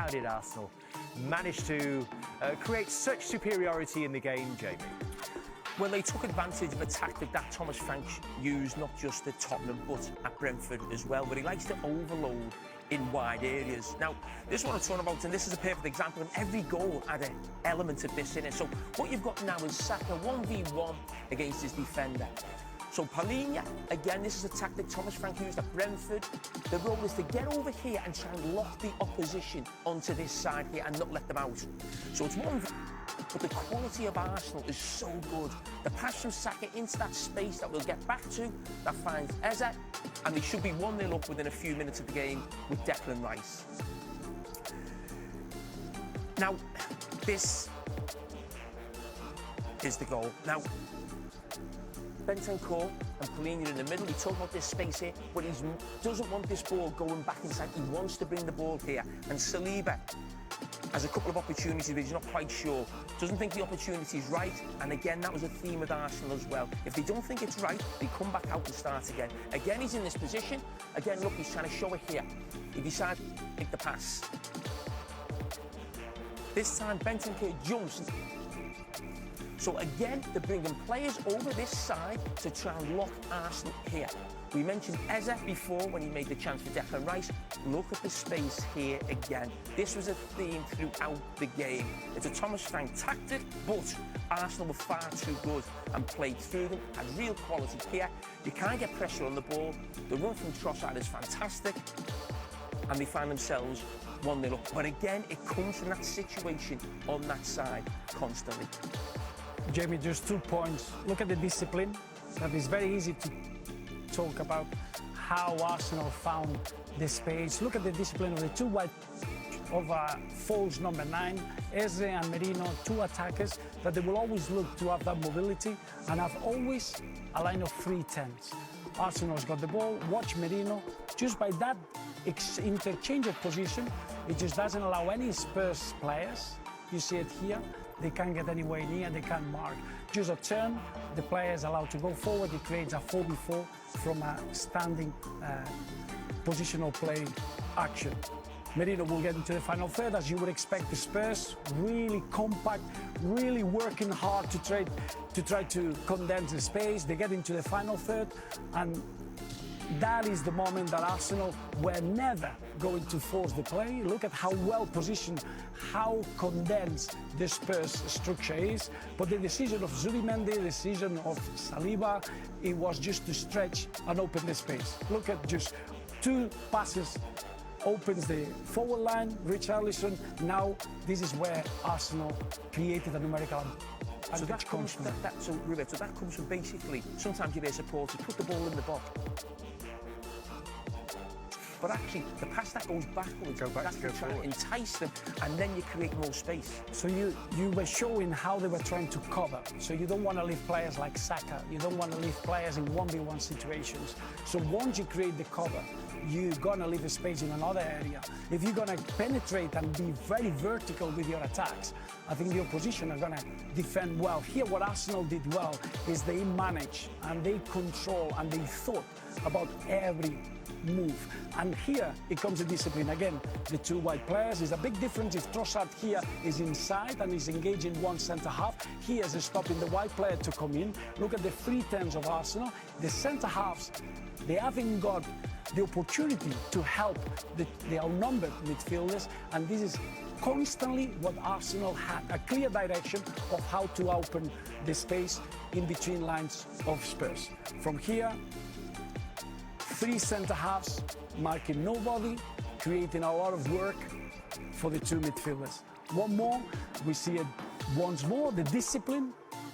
how did Arsenal manage to create such superiority in the game, Jamie? Well, they took advantage of a tactic that Thomas Frank used, not just at Tottenham, but at Brentford as well, where he likes to overload in wide areas. Now, this is what I'm talking about, and this is a perfect example, and every goal had an element of this in it. So what you've got now is Saka 1v1 against his defender. So Palhinha, again, this is a tactic Thomas Frank used at Brentford. The role is to get over here and try and lock the opposition onto this side here and not let them out. So it's one, but the quality of Arsenal is so good. The pass from Saka into that space that we'll get back to, that finds Eze, and they should be 1-0 up within a few minutes of the game with Declan Rice. Now, this is the goal. Now, Bentancur and Palhinha in the middle. We talk about this space here, but he doesn't want this ball going back inside. He wants to bring the ball here. And Saliba has a couple of opportunities, but he's not quite sure. Doesn't think the opportunity is right. And again, that was a theme with Arsenal as well. If they don't think it's right, they come back out and start again. Again, he's in this position. Again, look, he's trying to show it here. He decides to make the pass. This time, Bentancur jumps. So again, they're bringing players over this side to try and lock Arsenal here. We mentioned Eze before when he made the chance for Declan Rice. Look at the space here again. This was a theme throughout the game. It's a Thomas Frank tactic, but Arsenal were far too good and played through them, had real quality here. You can't get pressure on the ball. The run from Trossard is fantastic, and they find themselves 1-0 up. But again, it comes from that situation on that side constantly. Jamie, just 2 points. Look at the discipline. That is very easy to talk about how Arsenal found the space. Look at the discipline of the two wide of false number 9, Eze and Merino, two attackers that they will always look to have that mobility and have always a line of 3 10s. Arsenal's got the ball, watch Merino. Just by that interchange of position, it just doesn't allow any Spurs players, you see it here, they can't get anywhere near, they can't mark. Just a turn, the player is allowed to go forward, it creates a 4v4 from a standing positional play action. Merino will get into the final third, as you would expect. The Spurs really compact, really working hard to try to condense the space. They get into the final third, and that is the moment that Arsenal were never going to force the play. Look at how well positioned, how condensed the Spurs structure is. But the decision of Zubimendi, the decision of Saliba, it was just to stretch and open the space. Look at just 2 passes, opens the forward line, Richarlison. Now this is where Arsenal created a numerical so that comes from Roberto, that comes from basically, sometimes you hear supporters put the ball in the box. But actually, the pass that goes backwards, that's to try and entice them, and then you create more space. So you were showing how they were trying to cover. So you don't want to leave players like Saka. You don't want to leave players in 1v1 situations. So once you create the cover, you're going to leave a space in another area. If you're going to penetrate and be very vertical with your attacks, I think the opposition are going to defend well. Here, what Arsenal did well is they managed and they control and they thought about every move. And here it comes the discipline again. The 2 wide players is a big difference if Trossard here is inside and is engaging one centre half. He is stopping the wide player to come in. Look at the 3 10s of Arsenal. The centre halves, they haven't got the opportunity to help the outnumbered midfielders, and this is constantly what Arsenal had, a clear direction of how to open the space in between lines of Spurs. From here, 3 centre halves marking nobody, creating a lot of work for the 2 midfielders. One more, we see it once more, the discipline,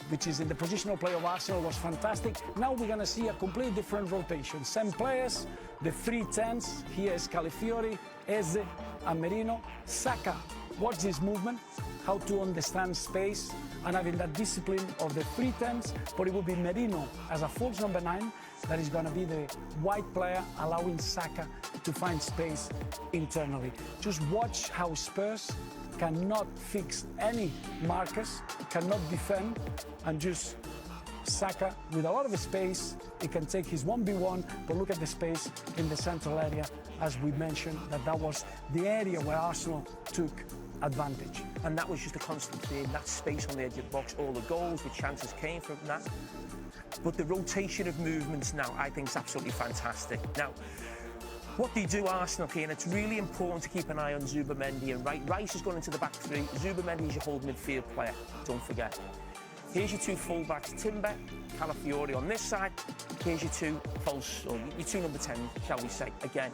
which is in the positional play of Arsenal, was fantastic. Now we're going to see a completely different rotation. Same players, the 3 10s, here is Calafiori, Eze and Merino. Saka, watch this movement, how to understand space and having that discipline of the 3 10s, but it will be Merino as a false number 9 that is going to be the wide player, allowing Saka to find space internally. Just watch how Spurs cannot fix any markers, cannot defend, and just Saka, with a lot of space, he can take his 1v1, but look at the space in the central area, as we mentioned, that was the area where Arsenal took advantage. And that was just a constant theme, that space on the edge of the box, all the goals, the chances came from that. But the rotation of movements now, I think, is absolutely fantastic. Now, what they do, Arsenal here, and it's really important to keep an eye on Zubimendi and Rice has gone into the back three. Zubimendi is your hold midfield player, don't forget. Here's your two full-backs, Timber, Calafiori on this side. Here's your two false, or your two number 10, shall we say, again.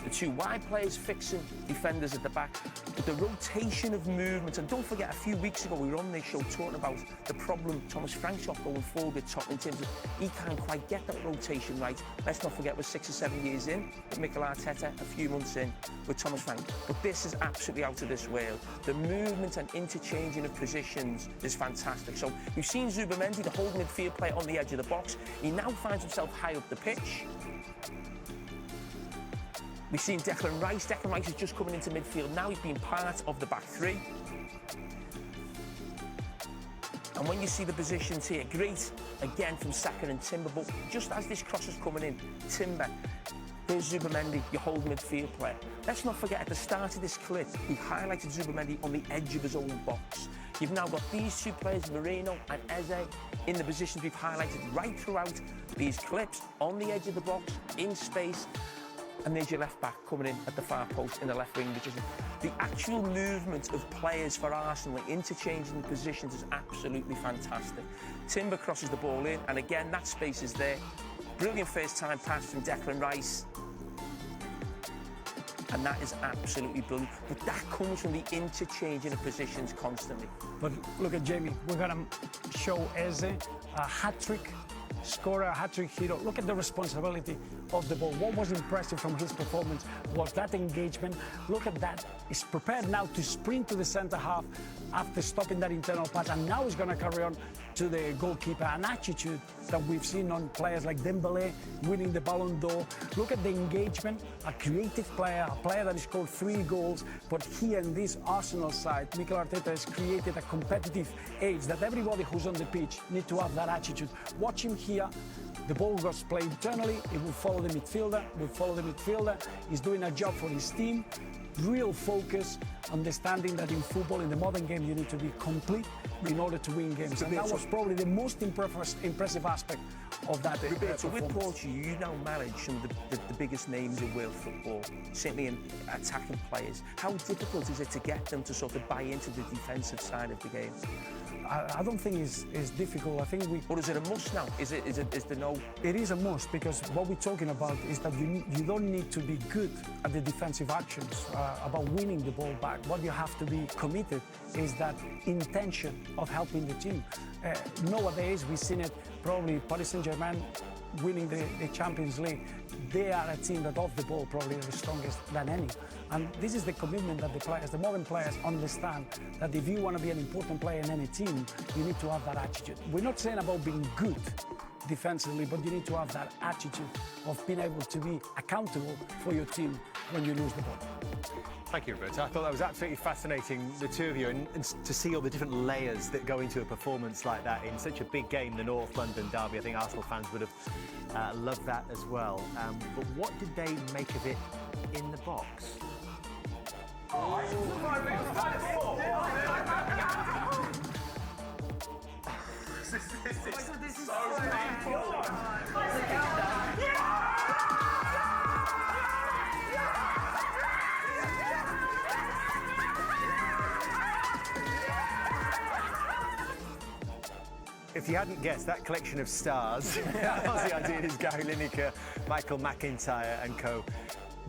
The two wide players fixing defenders at the back, but the rotation of movement. And don't forget, a few weeks ago we were on this show talking about the problem Thomas Frank's got going forward at Tottenham in terms of he can't quite get that rotation right. Let's not forget we're 6 or 7 years in with Mikel Arteta, a few months in with Thomas Frank. But this is absolutely out of this world. The movement and interchanging of positions is fantastic. So we've seen Zubimendi, the holding midfield player, on the edge of the box. He now finds himself high up the pitch. We've seen Declan Rice. Declan Rice is just coming into midfield now. He's been part of the back three. And when you see the positions here, great, again, from Saka and Timber. But just as this cross is coming in, Timber, here's Zubimendi, your holding midfield player. Let's not forget, at the start of this clip, he highlighted Zubimendi on the edge of his own box. You've now got these two players, Moreno and Eze, in the positions we've highlighted right throughout these clips, on the edge of the box, in space. And there's your left back coming in at the far post in the left wing, which is the actual movement of players for Arsenal, interchanging positions, is absolutely fantastic. Timber crosses the ball in, and again, that space is there. Brilliant first time pass from Declan Rice. And that is absolutely brilliant. But that comes from the interchanging of positions constantly. But look at Jamie, we're going to show Eze a hat-trick scorer, a hat-trick hero. Look at the responsibility of the ball. What was impressive from his performance was that engagement. Look at that. He's prepared now to sprint to the centre half after stopping that internal pass, and now he's going to carry on to the goalkeeper. An attitude that we've seen on players like Dembele winning the Ballon d'Or. Look at the engagement. A creative player, a player that has scored 3 goals. But here in this Arsenal side, Mikel Arteta has created a competitive edge that everybody who's on the pitch need to have that attitude. Watch him here. The ball was played internally. It will follow the midfielder. He's doing a job for his team. Real focus, understanding that in football, in the modern game, you need to be complete in order to win games. And that was probably the most impressive aspect of that. So with Portugal, you now manage some of the biggest names in world football, certainly in attacking players. How difficult is it to get them to sort of buy into the defensive side of the game? I don't think it's difficult. I think Or is it a must now? Is there no? It is a must, because what we're talking about is that you don't need to be good at the defensive actions, about winning the ball back. What you have to be committed is that intention of helping the team. Nowadays, we've seen it, probably Paris Saint-Germain winning the Champions League. They are a team that off the ball probably is the strongest than any. And this is the commitment that the modern players understand, that if you want to be an important player in any team, you need to have that attitude. We're not saying about being good defensively, but you need to have that attitude of being able to be accountable for your team when you lose the ball. Thank you, Roberto. I thought that was absolutely fascinating, the two of you, and to see all the different layers that go into a performance like that in such a big game, the North London derby. I think Arsenal fans would have loved that as well. But what did they make of it in the box? This is so painful. If you hadn't guessed, that collection of stars, Aussie Ideas, Gary Lineker, Michael McIntyre and co.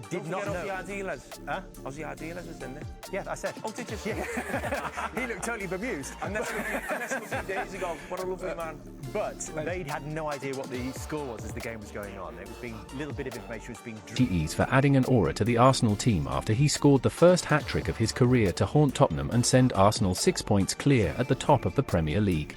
Did not know. Aussie Ideas. Huh? Aussie Ideas was in there. Yeah, I said. Oh, did you? Yeah. He looked totally bemused. I met him a few days ago. What a lovely man. But they had no idea what the score was as the game was going on. It was being a little bit of information was being. Ease for adding an aura to the Arsenal team after he scored the first hat-trick of his career to haunt Tottenham and send Arsenal 6 points clear at the top of the Premier League.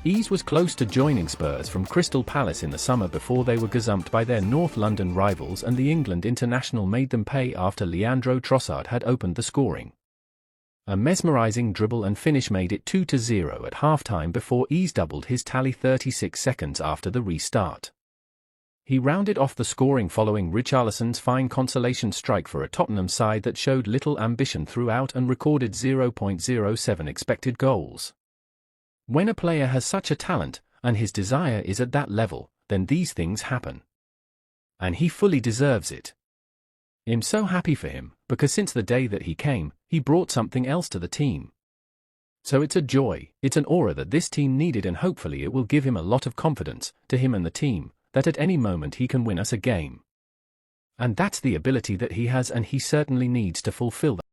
Ease was close to joining Spurs from Crystal Palace in the summer before they were gazumped by their North London rivals, and the England international made them pay after Leandro Trossard had opened the scoring. A mesmerizing dribble and finish made it 2-0 at halftime before Ease doubled his tally 36 seconds after the restart. He rounded off the scoring following Richarlison's fine consolation strike for a Tottenham side that showed little ambition throughout and recorded 0.07 expected goals. When a player has such a talent, and his desire is at that level, then these things happen. And he fully deserves it. I'm so happy for him, because since the day that he came, he brought something else to the team. So it's a joy, it's an aura that this team needed, and hopefully it will give him a lot of confidence, to him and the team, that at any moment he can win us a game. And that's the ability that he has, and he certainly needs to fulfill that.